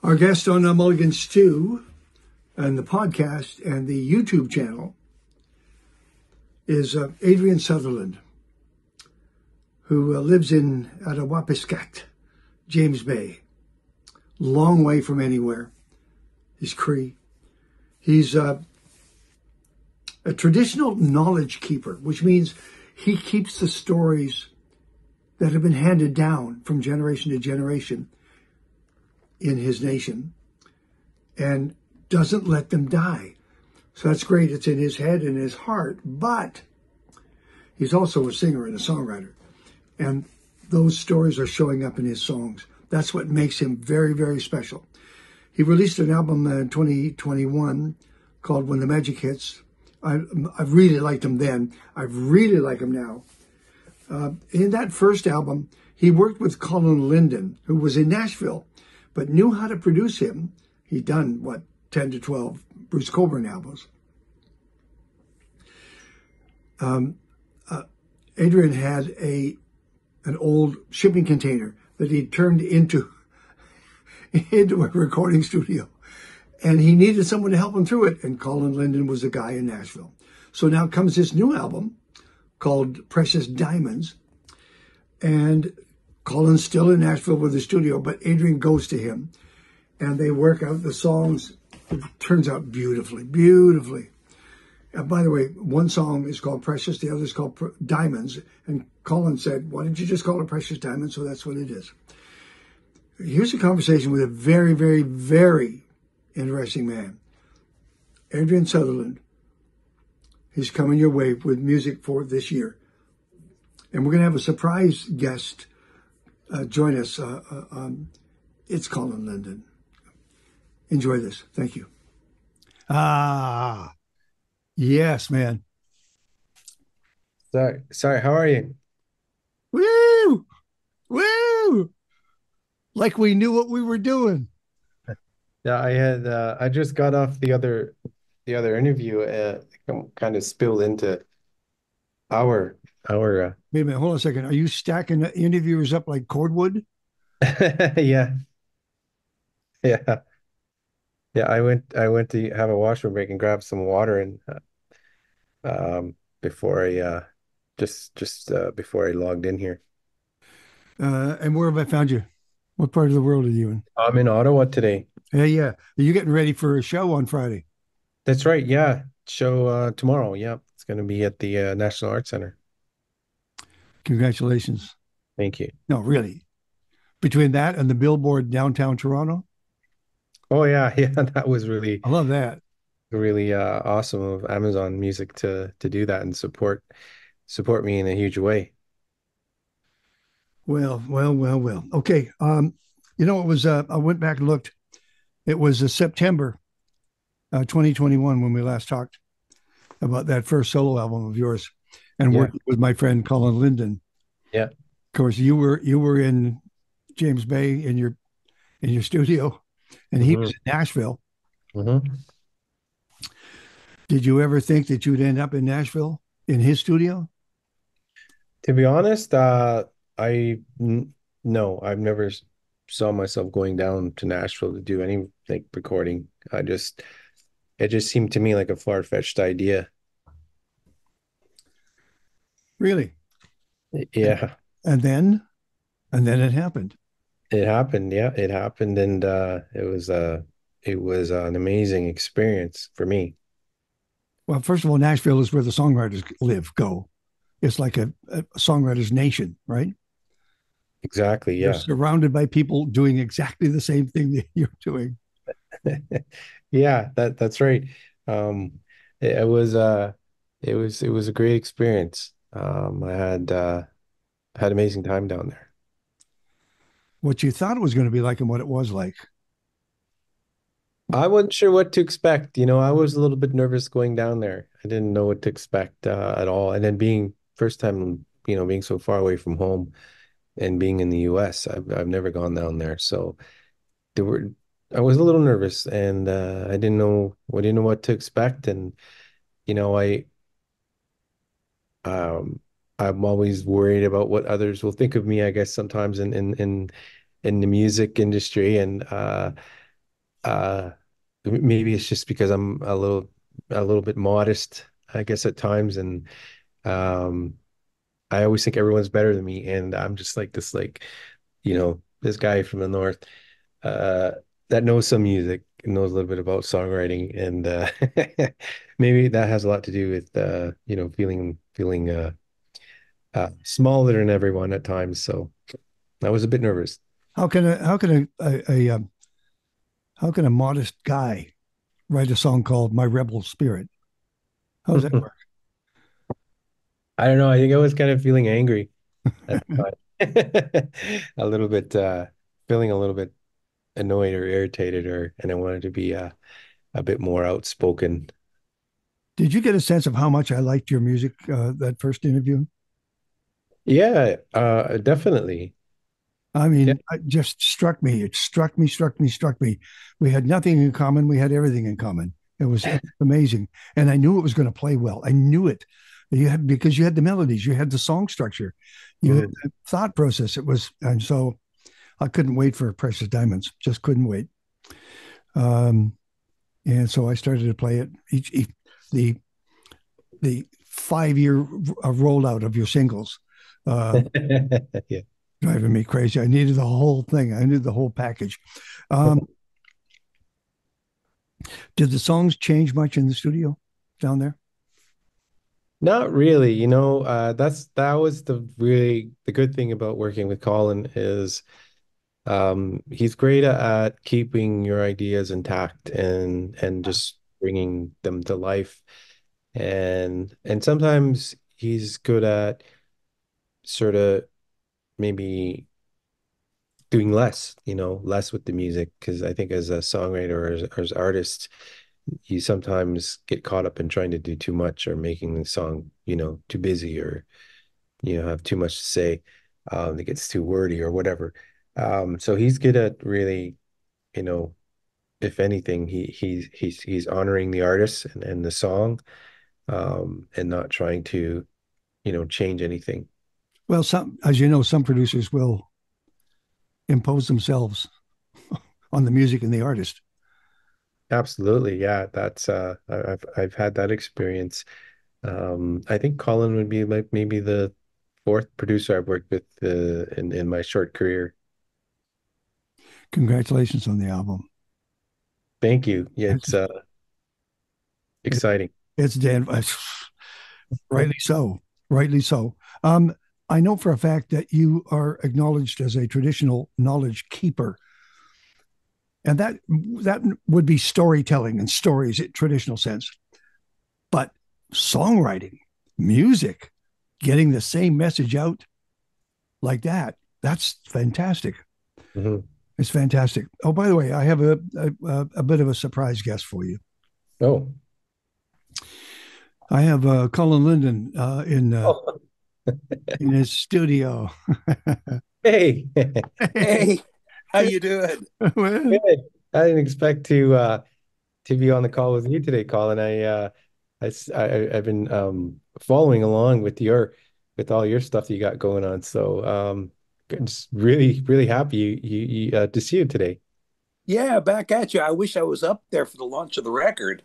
Our guest on Mulligan Stew and the podcast and the YouTube channel is Adrian Sutherland, who lives in Attawapiskat, James Bay. Long way from anywhere. He's Cree. He's a traditional knowledge keeper, which means he keeps the stories that have been handed down from generation to generation in his nation and doesn't let them die. So that's great. It's in his head and his heart, but he's also a singer and a songwriter. And those stories are showing up in his songs. That's what makes him very, very special. He released an album in 2021 called When the Magic Hits. I really liked him then. I really like him now. In that first album, he worked with Colin Linden, who was in Nashville, but knew how to produce him. He'd done, 10 to 12 Bruce Cockburn albums. Adrian had an old shipping container that he'd turned into a recording studio. And he needed someone to help him through it. And Colin Linden was the guy in Nashville. So now comes this new album called Precious Diamonds. And Colin's still in Nashville with the studio, but Adrian goes to him and they work out the songs. It turns out beautifully, beautifully. By the way, one song is called Precious, the other is called Diamonds. And Colin said, why don't you just call it Precious Diamonds? So that's what it is. Here's a conversation with a very, very, very interesting man. Adrian Sutherland. He's coming your way with music for this year. And we're going to have a surprise guest join us. It's Colin Linden. Enjoy this. Thank you. Yes, man. Sorry, how are you? Woo! Woo! Like we knew what we were doing. Yeah, I just got off the other interview. Kind of spilled into our Wait a minute, hold on a second. Are you stacking the interviewers up like cordwood? yeah. Yeah. Yeah, I went to have a washroom break and grab some water and before I just before I logged in here. And where have I found you? What part of the world are you in? I'm in Ottawa today. Yeah, yeah. Are you getting ready for a show on Friday? That's right. Yeah. Show tomorrow. Yeah. It's going to be at the National Arts Center. Congratulations. Thank you. No, really. Between that and the Billboard downtown Toronto? Oh yeah, yeah, that was really I love that. really awesome of Amazon Music to do that and support me in a huge way. Well, well, well, well. Okay. It was I went back and looked. It was September 2021 when we last talked about that first solo album of yours and Yeah. working with my friend Colin Linden. Yeah. Of course, you were in James Bay in your studio, and he was hmm in Nashville. hmm Did you ever think that you'd end up in Nashville in his studio? To be honest, no, I've never saw myself going down to Nashville to do any like recording. It just seemed to me like a far-fetched idea. Really? Yeah, And then, and then it happened. it happened. Yeah, it happened, and it was an amazing experience for me. Well, first of all, Nashville is where the songwriters live, go. It's like a songwriter's nation, right? Exactly. You're Yeah. surrounded by people doing exactly the same thing that you're doing. Yeah, that's right. Um, it was it was a great experience. I had amazing time down there. What you thought it was going to be like and what it was like. I wasn't sure what to expect. I was a little bit nervous going down there. I didn't know what to expect at all. And then being first time, being so far away from home and being in the US, I've never gone down there. So there were I was a little nervous and I didn't know what to expect. And you know, I um I'm always worried about what others will think of me, I guess sometimes in the music industry. And uh, maybe it's just because I'm a little bit modest, I guess at times, and um, I always think everyone's better than me, and I'm just like this, like, this guy from the north, uh, that knows some music, knows a little bit about songwriting, and maybe that has a lot to do with feeling smaller than everyone at times. So I was a bit nervous. How can a modest guy write a song called "My Rebel Spirit"? How does that work? I don't know. I think I was kind of feeling angry at the time. A little bit, feeling a little bit annoyed or irritated, and I wanted to be a bit more outspoken. Did you get a sense of how much I liked your music that first interview? Yeah, definitely. I Yeah. mean, it just struck me. It struck me. We had nothing in common. We had everything in common. It was amazing, and I knew it was going to play well. I knew it. Because you had the melodies, you had the song structure, you had Mhm. the thought process. And so I couldn't wait for Precious Diamonds. Just couldn't wait. Um, and so I started to play it. The the 5 year rollout of your singles, uh, Yeah. driving me crazy. I needed the whole thing. I needed the whole package. Um, did the songs change much in the studio down there? Not really, that was the good thing about working with Colin is he's great at keeping your ideas intact and just bringing them to life. And sometimes he's good at sort of maybe doing less, less with the music. Because I think as a songwriter or as artist, you sometimes get caught up in trying to do too much or making the song, too busy or, have too much to say. It gets too wordy or whatever. So he's good at really, you know, if anything, he's honoring the artist and the song, and not trying to, change anything. Well, as you know, some producers will impose themselves on the music and the artist. Absolutely. Yeah, that's I've had that experience. I think Colin would be like maybe the fourth producer I've worked with in my short career. Congratulations on the album. Thank you. Yeah, it's It's, exciting. it's Dan. Rightly so. Rightly so. Um, I know for a fact that you are acknowledged as a traditional knowledge keeper, and that would be storytelling and stories in traditional sense. But songwriting, music, getting the same message out like that's fantastic. Mhm. It's fantastic. Oh, by the way, I have a bit of a surprise guest for you. Oh. I have Colin Linden Oh, in his studio. hey. Hey, how you doing? Well, Good. I didn't expect to be on the call with you today, Colin. I've been following along with with all your stuff that you got going on. So just really really happy to see you today. Yeah, back at you. I wish I was up there for the launch of the record,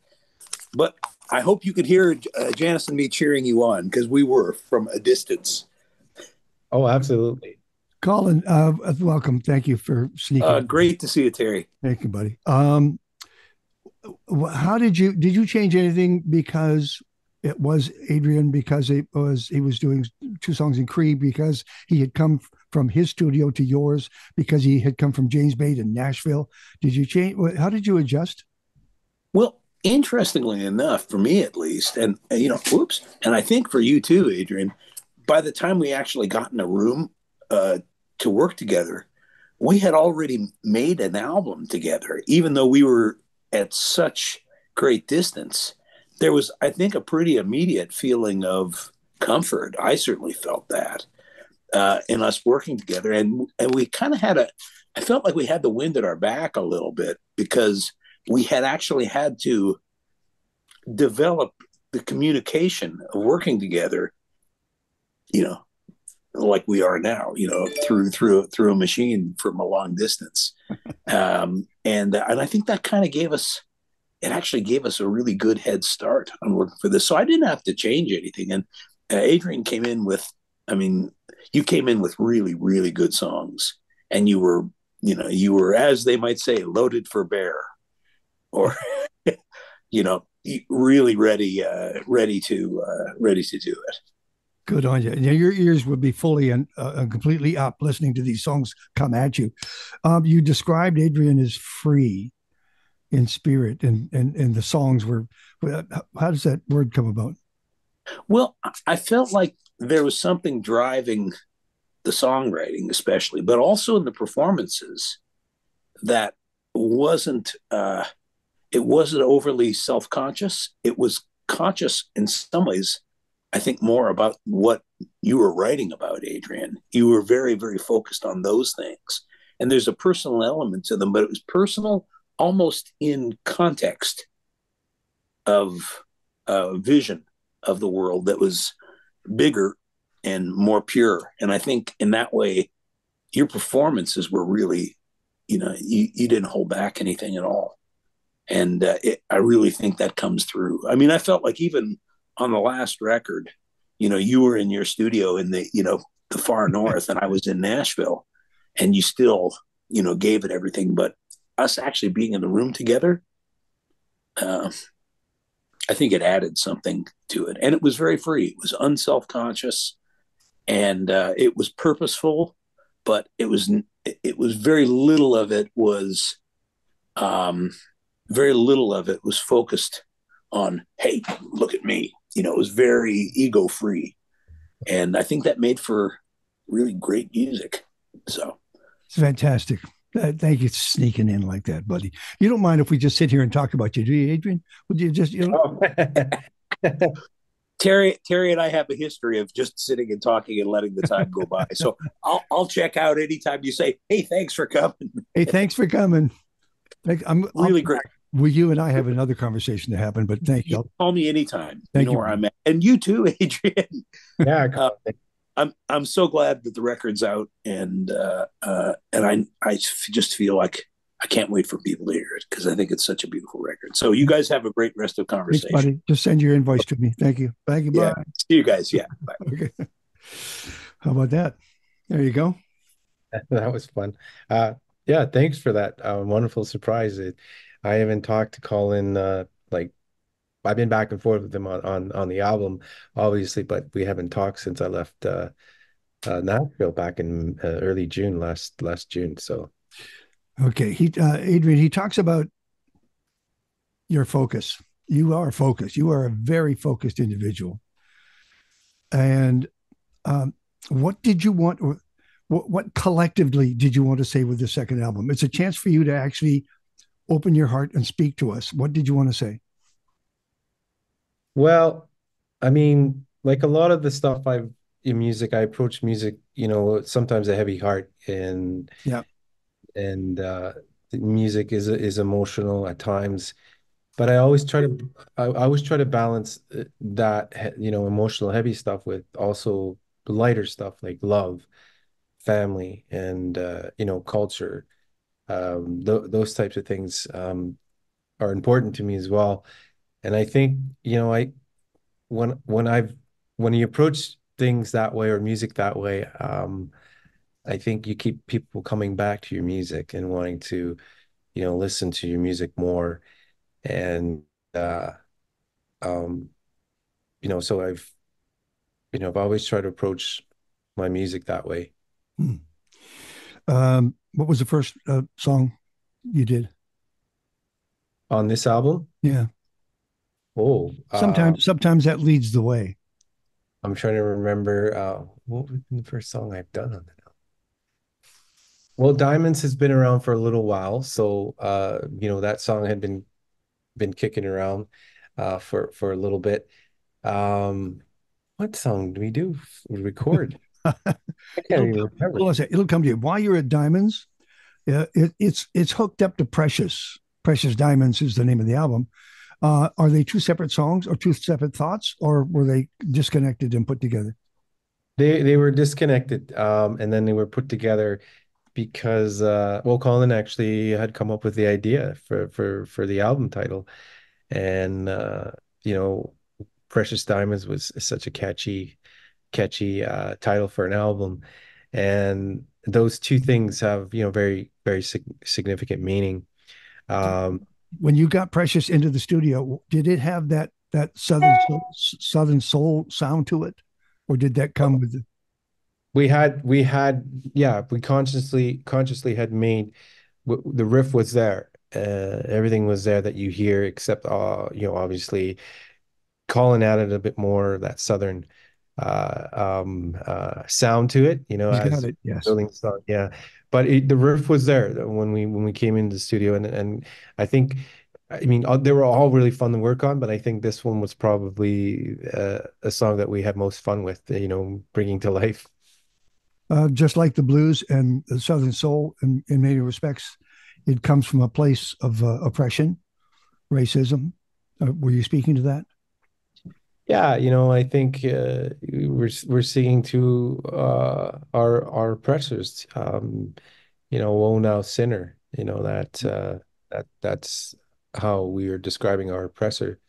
but I hope you could hear Janice and me cheering you on because we were from a distance. Oh, absolutely. Colin, welcome. Thank you for sneaking. Great to see you, Terry. Thank you, buddy. How did you change anything because it was Adrian, because he was doing two songs in Cree, because he had come from his studio to yours, because he had come from James Bay to Nashville? Did you change? How did you adjust? Well, interestingly enough, for me at least, and whoops, and I think for you too, Adrian, by the time we actually got in a room uh, to work together, we had already made an album together, even though we were at such great distance. There was, I think, a pretty immediate feeling of comfort. I certainly felt that in us working together, and we kind of had a. I felt like we had the wind at our back a little bit because we had actually had to develop the communication of working together, you know, like we are now, through a machine from a long distance. And I think that kind of gave us, it actually gave us a really good head start on working for this. So I didn't have to change anything. And Adrian came in with, I mean, you came in with really, really good songs, and you were, as they might say, loaded for bear, or, really ready to do it. Good on you. Now, your ears would be fully and completely up listening to these songs come at you. You described Adrian as free in spirit, and the songs were. How does that word come about? Well, I felt like there was something driving the songwriting, especially, but also in the performances, that wasn't. It wasn't overly self-conscious. It was conscious in some ways. I think more about what you were writing about, Adrian. You were very, very focused on those things. And there's a personal element to them, but it was personal almost in context of a vision of the world that was bigger and more pure. And I think in that way, your performances were really, you didn't hold back anything at all. And I really think that comes through. I mean, I felt like even on the last record, you were in your studio in the far north, and I was in Nashville, and you still, gave it everything. But us actually being in the room together, I think it added something to it. And it was very free. It was unself-conscious, and it was purposeful, but it was very little of it was, focused on, hey, look at me. It was very ego free. And I think that made for really great music. So it's fantastic. Thank you for sneaking in like that, buddy. You don't mind if we just sit here and talk about you, do you, Adrian? Would you just, Terry and I have a history of just sitting and talking and letting the time go by. So I'll check out anytime you say, hey, thanks for coming. Hey, thanks for coming. I'm really great. Well, you and I have another conversation to happen, but thank you. Call me anytime. Thank you where I'm at. And you too, Adrian. Yeah. I'm so glad that the record's out, and I just feel like I can't wait for people to hear it, because I think it's such a beautiful record. So you guys have a great rest of conversation. Thanks, buddy. Just send your invoice to me. Thank you. Thank you. Bye. Yeah. See you guys. Yeah. Bye. Okay. How about that? There you go. That was fun. Yeah, thanks for that wonderful surprise. I haven't talked to Colin. I've been back and forth with him on the album, obviously, but we haven't talked since I left Nashville back in early June, last June. So, okay, Adrian, he talks about your focus. You are focused. You are a very focused individual. And what did you want? What collectively did you want to say with the second album? It's a chance for you to actually open your heart and speak to us. What did you want to say? well, I mean, like a lot of the stuff in music, I approach music, sometimes a heavy heart, and Yeah. the music is emotional at times, but I always try to balance that, emotional heavy stuff with also lighter stuff like love, family, and culture. Those types of things are important to me as well. And I think, when you approach things that way, or music that way, I think you keep people coming back to your music and wanting to, listen to your music more. And um, so I've always tried to approach my music that way. Hmm. What was the first song you did? On this album? Yeah. Oh, Sometimes that leads the way. I'm trying to remember what was the first song I've done on it. Well, Diamonds has been around for a little while, so that song had been kicking around for a little bit. What song do we do? Record? I can't even remember. Hold on a second. It'll come to you. While you're at Diamonds, it's hooked up to Precious. Precious Diamonds is the name of the album. Are they two separate songs or two separate thoughts, or were they disconnected and put together? They were disconnected, and then they were put together. because well, Colin actually had come up with the idea for the album title, and you know, Precious Diamonds was such a catchy title for an album, and those two things have, very significant meaning. Um, When you got Precious into the studio, did it have that southern soul sound to it, or did that come with the? we consciously had made the riff was there. Everything was there that you hear, except obviously Colin added a bit more of that southern sound to it, He's got as it. Yes. building song. Yeah. But the riff was there when we came into the studio, and I think, I mean, they were all really fun to work on, but I think this one was probably a song that we had most fun with, bringing to life. Just like the blues and the southern soul, in many respects, it comes from a place of oppression, racism. Were you speaking to that? Yeah, I think we're singing to our oppressors. "Oh now sinner," that's how we are describing our oppressor.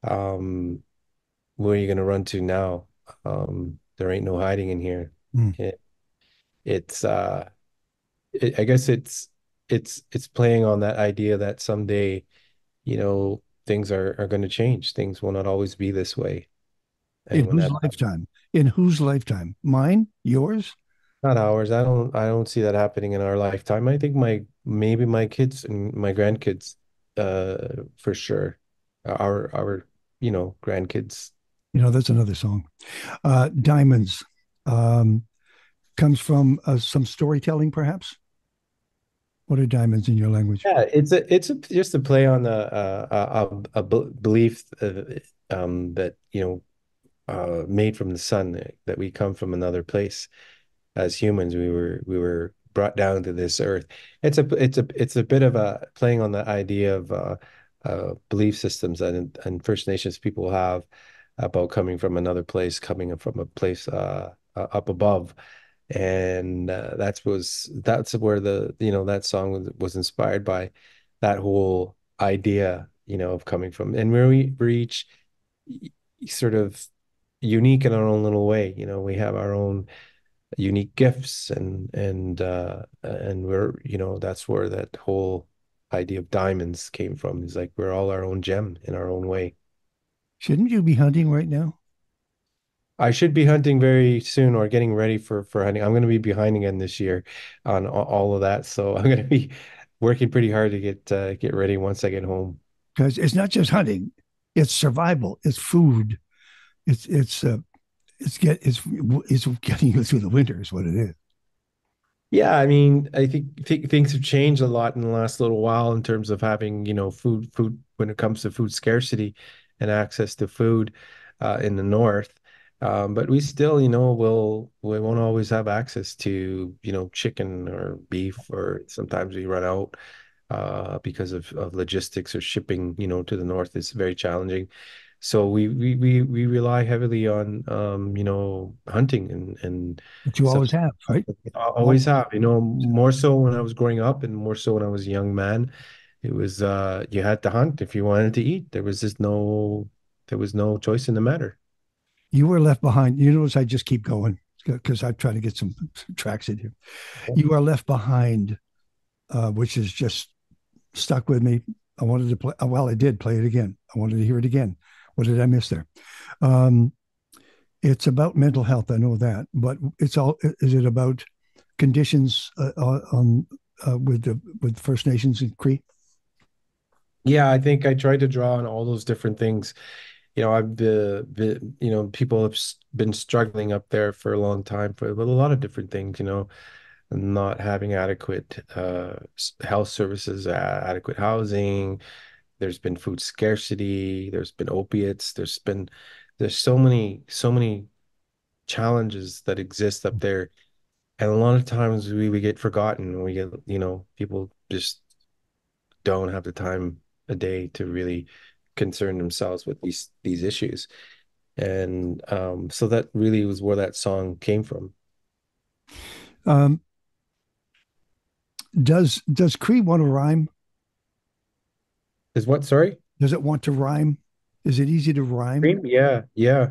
Um, where are you gonna run to now? There ain't no hiding in here. Mm. It, it's I guess it's playing on that idea that someday, things are going to change. Things will not always be this way. In And when whose that lifetime? In whose lifetime? Mine? Yours? not ours, I don't see that happening in our lifetime. I think maybe my kids and my grandkids, for sure. Our grandkids. That's another song. Diamonds comes from some storytelling, perhaps. What are diamonds in your language? Yeah, it's just a play on belief, that made from the sun, that we come from another place. As humans, we were brought down to this earth. It's a bit of a playing on the idea of belief systems that and First Nations people have about coming from another place, coming from a place up above. And that's where that song was inspired by, that whole idea, of coming from. And we're each sort of unique in our own little way. We have our own unique gifts, and we're, that's where that whole idea of diamonds came from. Is like we're all our own gem in our own way. Shouldn't you be hunting right now? I should be hunting very soon, or getting ready for hunting. I'm going to be behind again this year on all of that, so I'm going to be working pretty hard to get ready once I get home. Because it's not just hunting; it's survival. It's food. It's getting you through the winter. Is what it is. Yeah, I mean, I think things have changed a lot in the last little while in terms of having, food when it comes to food scarcity and access to food in the north. But we still, we won't always have access to, chicken or beef, or sometimes we run out because of logistics, or shipping, to the north is very challenging. So we rely heavily on hunting, and But you some always have, right? I always have, more so when I was growing up, and more so when I was a young man. It was you had to hunt if you wanted to eat. There was no choice in the matter. You were left behind. You notice I just keep going because I'm trying to get some tracks in here. You are left behind, which is just stuck with me. I wanted to play. Well, I did play it again. I wanted to hear it again. What did I miss there? Um, it's about mental health. I know that, but it's all. Is it about conditions with First Nations and Cree? Yeah, I think I tried to draw on all those different things. I've people have been struggling up there for a long time with a lot of different things, not having adequate health services, adequate housing. There's been food scarcity. There's been opiates. There's so many challenges that exist up there, and a lot of times we get forgotten. We get, people just don't have the time a day to really concern themselves with these issues. And so that really was where that song came from. Um, does Cree want to rhyme? Is what, sorry? Does it want to rhyme? Is it easy to rhyme? Cream? Yeah, yeah.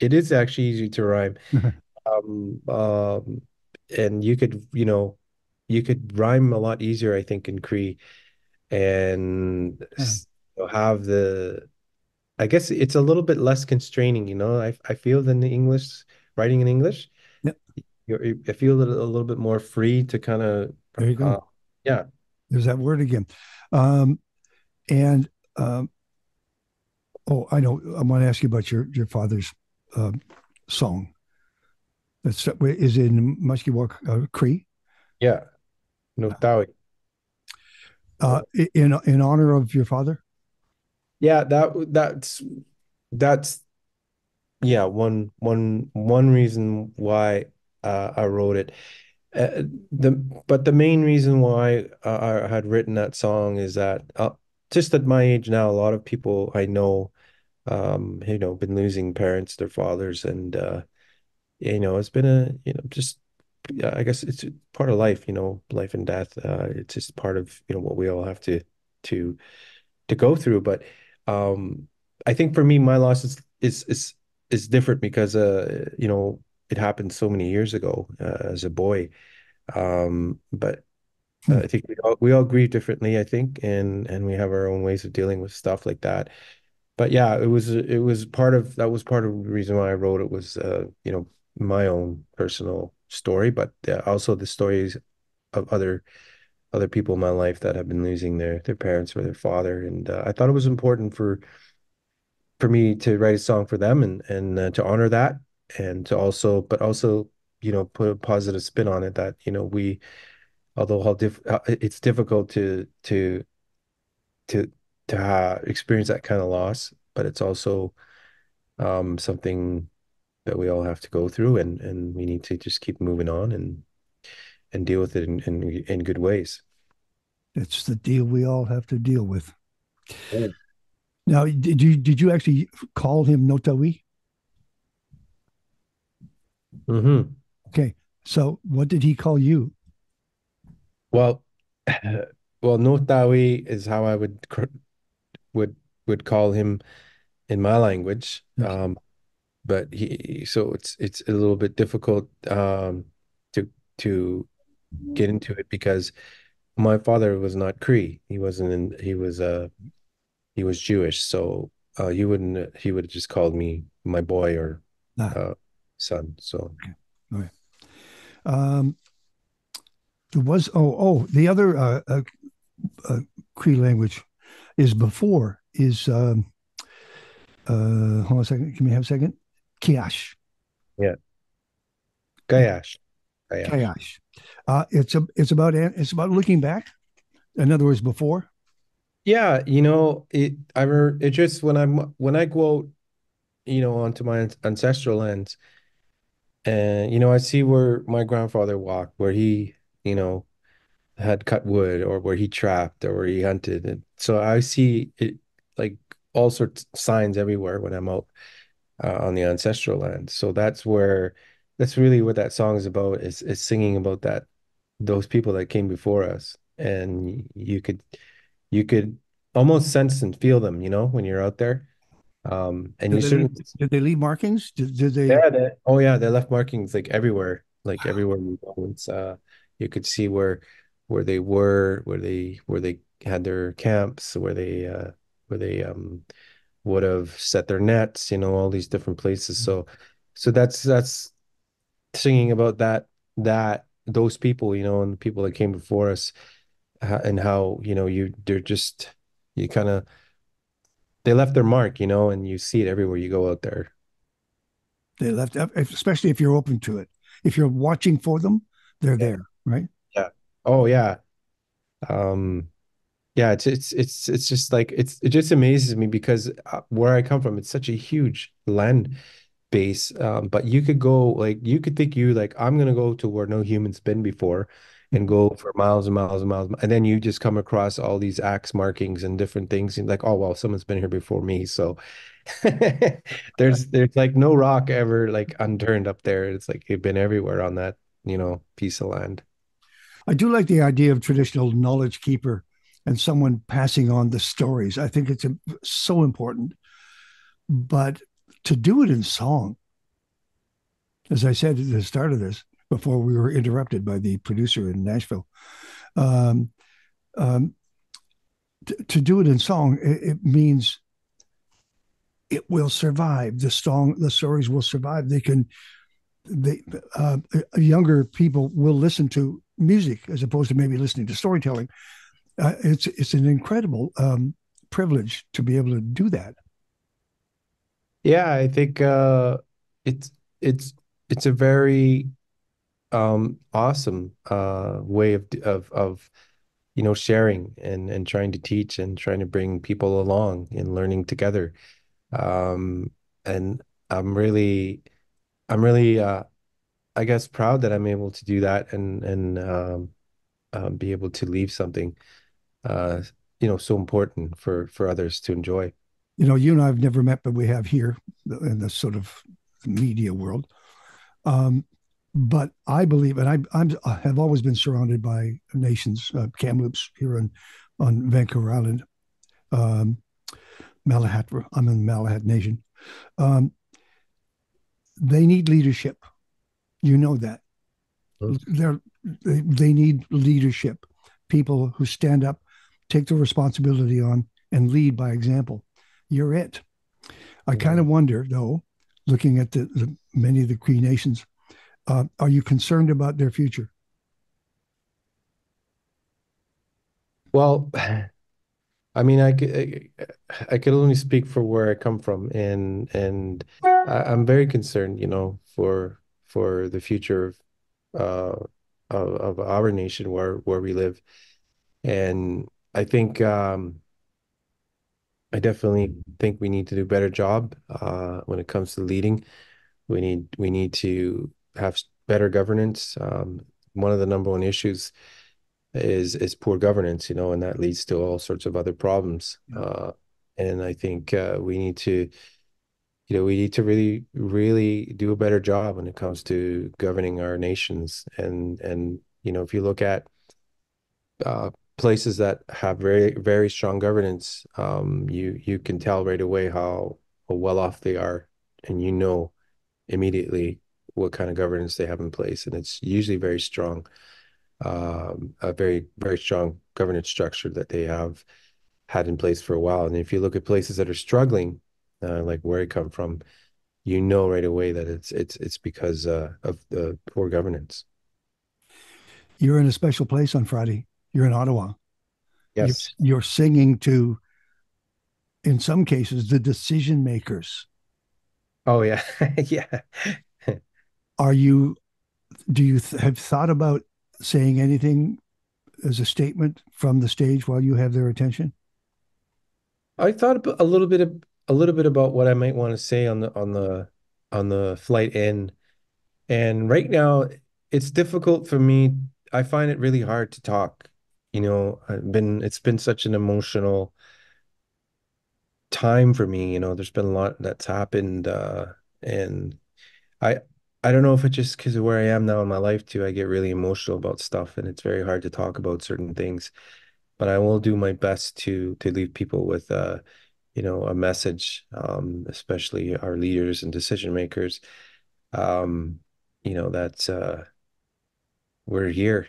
It is actually easy to rhyme. Um, um, and you could rhyme a lot easier, I think, in Cree and have I guess it's a little bit less constraining, I feel than the English, writing in English. Yep. I feel a little bit more free to kind of, There you go. yeah. There's that word again. Um, and oh, I know. I want to ask you about your father's um, song. That's is in Mushkegowuk Cree. Yeah. No doubt. In honor of your father. Yeah, that's yeah, one reason why I wrote it. The but the main reason why I had written that song is that just at my age now, a lot of people I know, been losing parents, their fathers, and it's been just yeah, I guess it's part of life, life and death. It's just part of what we all have to to go through. But I think for me, my loss is different because it happened so many years ago as a boy. But Hmm. I think we all grieve differently, I think, and we have our own ways of dealing with stuff like that. But yeah, it was part of the reason why I wrote it was my own personal story, but also the stories of other people in my life that have been losing their parents or their father, and I thought it was important for me to write a song for them and to honor that, and to also put a positive spin on it that we although it's difficult to experience that kind of loss, but it's also something that we all have to go through, and we need to just keep moving on and deal with it in good ways. It's the deal we all have to deal with. Yeah. Now, did you actually call him Notawi? Hmm. Okay. So what did he call you? Well, well, Notawi is how I would would call him in my language. Yes. But so it's a little bit difficult to to get into it because my father was not Cree. He wasn't in, he was Jewish, so he would have just called me my boy or Ah, uh son. So okay. All right. Um, there was the other uh, Cree language is before is hold on a second. Can we have a second? Kiash. yeah, Gayash, Gayash. Kiash. It's about looking back. In other words, before. Yeah, it just when I go out, onto my ancestral lands, and I see where my grandfather walked, where he, you know, had cut wood, or where he trapped, or where he hunted. And so I see it, like, all sorts of signs everywhere when I'm out on the ancestral land. So that's really what that song is about, is singing about those people that came before us. And you could almost sense and feel them, when you're out there. And Did you they leave, certainly, did they leave markings? Did they? yeah, oh yeah, they left markings like everywhere you go. You could see where they were, where they had their camps, where they would have set their nets, all these different places. So that's singing about that those people, and the people that came before us, and how, they're just, you kind of, they left their mark, and you see it everywhere you go out there. They left, especially if you're open to it. If you're watching for them, they're Yeah. there, right? Yeah. Oh yeah. Um, yeah, it's just like, it just amazes me because where I come from, it's such a huge land base. But you could go, like, you could think, I'm gonna go to where no human's been before, and go for miles and miles and miles, and then you just come across all these axe markings and different things, and like, oh well, someone's been here before me. So there's like no rock ever like unturned up there. It's like you've been everywhere on that, piece of land. I do like the idea of traditional knowledge keeper and someone passing on the stories. I think it's so important. But to do it in song, as I said at the start of this, before we were interrupted by the producer in Nashville, um, um, to do it in song, it means it will survive. The stories will survive. They, uh, younger people will listen to music as opposed to maybe listening to storytelling. It's an incredible privilege to be able to do that. Yeah, I think it's it's it's a very awesome way of sharing and trying to teach and trying to bring people along and learning together. Um, and I'm really I'm really I guess proud that I'm able to do that and be able to leave something uh so important for others to enjoy. You and I have never met, but we have here in the sort of media world. Um, but I believe, and I have always been surrounded by nations, Kamloops here on Vancouver Island, um, Malahat. I'm in the Malahat Nation. Um, they need leadership. You know that they're, they need leadership. People who stand up, take the responsibility on, and lead by example. You're it. I kind Mhm. of wonder, though, looking at many of the Cree nations, are you concerned about their future? Well, I mean, I could only speak for where I come from, and I'm very concerned, for the future uh, of our nation where we live, and I think I definitely think we need to do a better job when it comes to leading. We need to have better governance. One of the number one issues is poor governance, and that leads to all sorts of other problems. Yeah. And I think we need to really, really do a better job when it comes to governing our nations. And if you look at uh, places that have very, very strong governance, you can tell right away how well off they are, and immediately what kind of governance they have in place, and it's usually very strong, a very, very strong governance structure that they have had in place for a while. And if you look at places that are struggling, like where I come from, right away that it's because of the poor governance. You're in a special place on Friday. You're in Ottawa. You're, Yes. you're singing to, in some cases, the decision makers. Oh yeah. Yeah. Are you, do you have thought about saying anything as a statement from the stage while you have their attention? I thought a little bit about what I might want to say on the flight in. And right now, it's difficult for me. I find it really hard to talk. It's been such an emotional time for me. There's been a lot that's happened, and I I don't know if it's just because of where I am now in my life too. I get really emotional about stuff, and it's very hard to talk about certain things. But I will do my best to leave people with a message, especially our leaders and decision makers. That's we're here,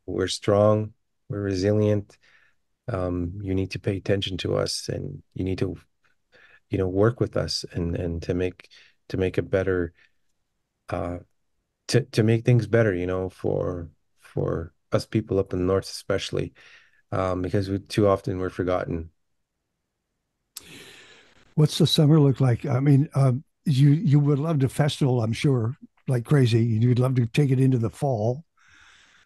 we're strong, we're resilient. You need to pay attention to us, and you need to, work with us and to make a better uh to make things better, for us people up in the north especially, because too often we're forgotten. What's the summer look like? I mean, you would love to festival, I'm sure, like crazy. You'd love to take it into the fall.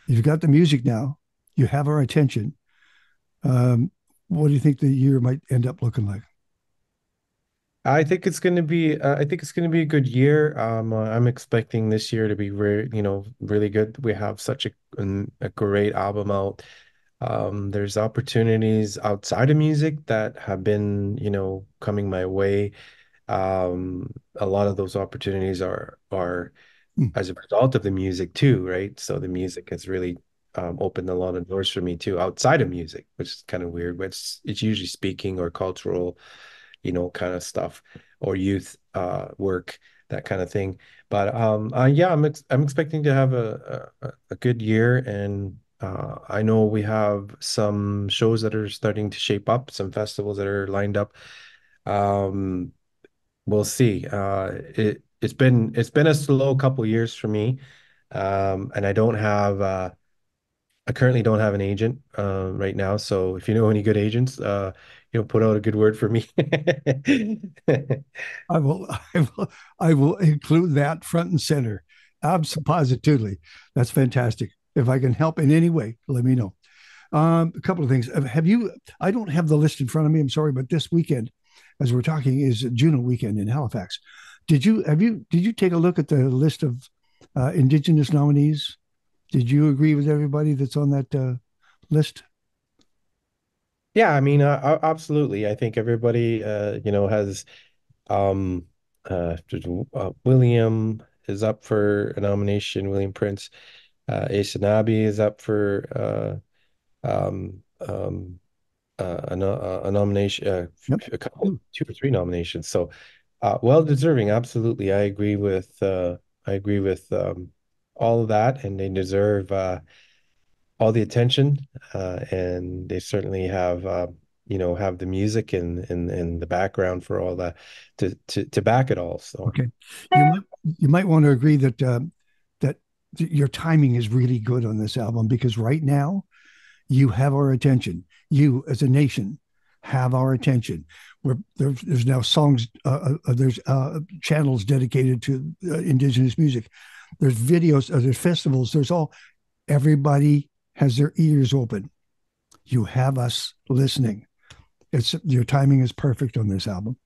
You've got the music now. You have our attention. Um, what do you think the year might end up looking like? I think it's going to be a good year. I'm expecting this year to be really good. We have such a great album out. There's opportunities outside of music that have been, coming my way. A lot of those opportunities are Mm. as a result of the music too, right? So the music has really opened a lot of doors for me too, outside of music, which is kind of weird, but it's usually speaking or cultural, kind of stuff, or youth work, that kind of thing. But yeah, I'm expecting to have a good year, and I know we have some shows that are starting to shape up, some festivals that are lined up. Um, we'll see. It's been a slow couple years for me, and I currently don't have an agent right now. So if you know any good agents, put out a good word for me. I will, I will include that front and center. Absolutely. That's fantastic. If I can help in any way, let me know. A couple of things. Have you, I don't have the list in front of me. I'm sorry, but this weekend, as we're talking, is Juno weekend in Halifax. Did you take a look at the list of Indigenous nominees? Did you agree with everybody that's on that list? Yeah, I mean, absolutely. I think everybody, has um, William is up for a nomination. William Prince, Asanabi is up for a nomination, Yep. a couple, two or three nominations. So, well deserving. Absolutely, I agree with all of that, and they deserve all the attention, and they certainly have the music and the background for all that to back it all. So. Okay. You might you might want to agree that that your timing is really good on this album because right now you have our attention. You as a nation have our attention. There's now songs, there's channels dedicated to Indigenous music. There's videos, there's festivals, there's all, everybody has their ears open. You have us listening. It's your timing is perfect on this album.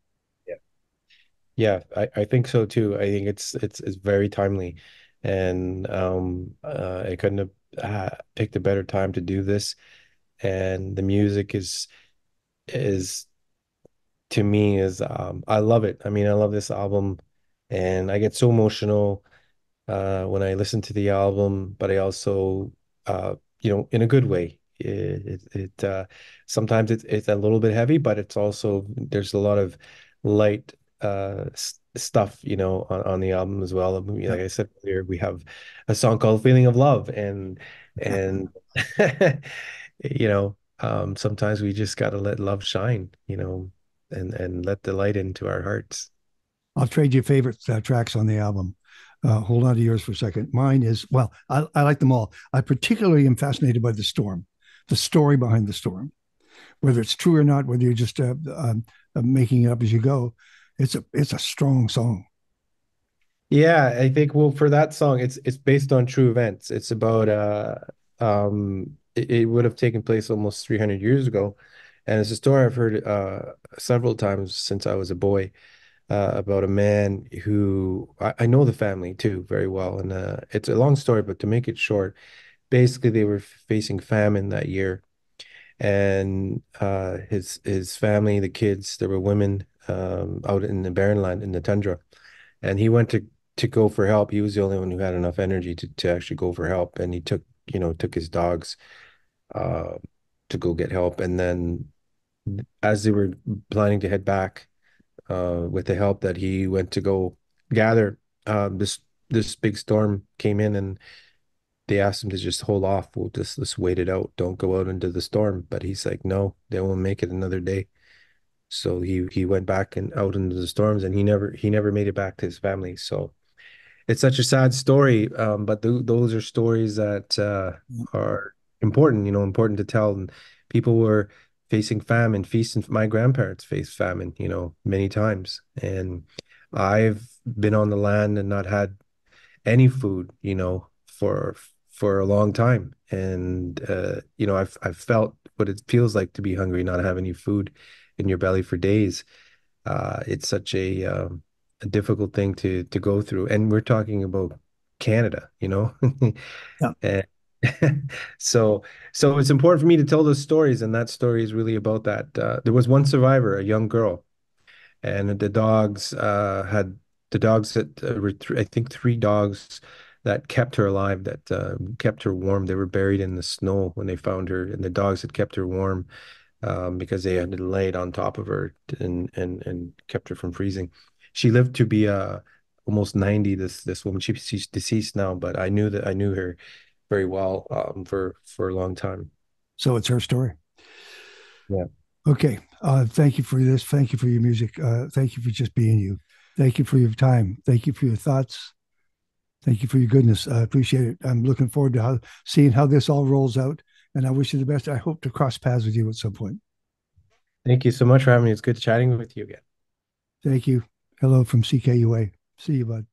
Yeah, I think so too. I think it's very timely, and I couldn't have picked a better time to do this. And the music is to me is I love it. I mean, I love this album, and I get so emotional when I listen to the album, but I also in a good way. Sometimes it's a little bit heavy, but it's also there's a lot of light stuff, on the album as well. I mean, Yeah. like I said earlier, we have a song called "Feeling of Love," and sometimes we just gotta let love shine, and let the light into our hearts. I'll trade you favorite tracks on the album. Hold on to yours for a second. Mine is, well, I like them all. I particularly am fascinated by The Storm, the story behind The Storm, whether it's true or not, whether you're just making it up as you go. It's a strong song. Yeah, I think well for that song, it's based on true events. It's about it would have taken place almost 300 years ago. And it's a story I've heard several times since I was a boy, about a man who I know the family too very well. And it's a long story, but to make it short, basically they were facing famine that year. And his family, the kids, there were women out in the barren land in the tundra, and he went to go for help. He was the only one who had enough energy to actually go for help, and he took his dogs uh, to go get help. And then as they were planning to head back with the help that he went to go gather, this big storm came in, and they asked him to just hold off. We'll just let's wait it out. Don't go out into the storm. But he's like, no, they won't make it another day. So he went back and out into the storms, and he never made it back to his family. So it's such a sad story, but th those are stories that are important, important to tell. And people were facing famine, feasting. My grandparents faced famine, many times, and I've been on the land and not had any food, for a long time. And I've felt what it feels like to be hungry, not have any food in your belly for days. It's such a difficult thing to go through. And we're talking about Canada, Yeah. And so it's important for me to tell those stories, and that story is really about that. There was one survivor, a young girl, and the dogs had the dogs that were I think three dogs that kept her alive, that kept her warm. They were buried in the snow when they found her, and the dogs had kept her warm because they had laid on top of her and kept her from freezing. She lived to be almost 90. This woman, she's deceased now, but I knew her very well for a long time. So it's her story. Yeah. Okay. Thank you for this. Thank you for your music. Thank you for just being you. Thank you for your time. Thank you for your thoughts. Thank you for your goodness. I appreciate it. I'm looking forward to seeing how this all rolls out. And I wish you the best. I hope to cross paths with you at some point. Thank you so much for having me. It's good chatting with you again. Thank you. Hello from CKUA. See you, bud.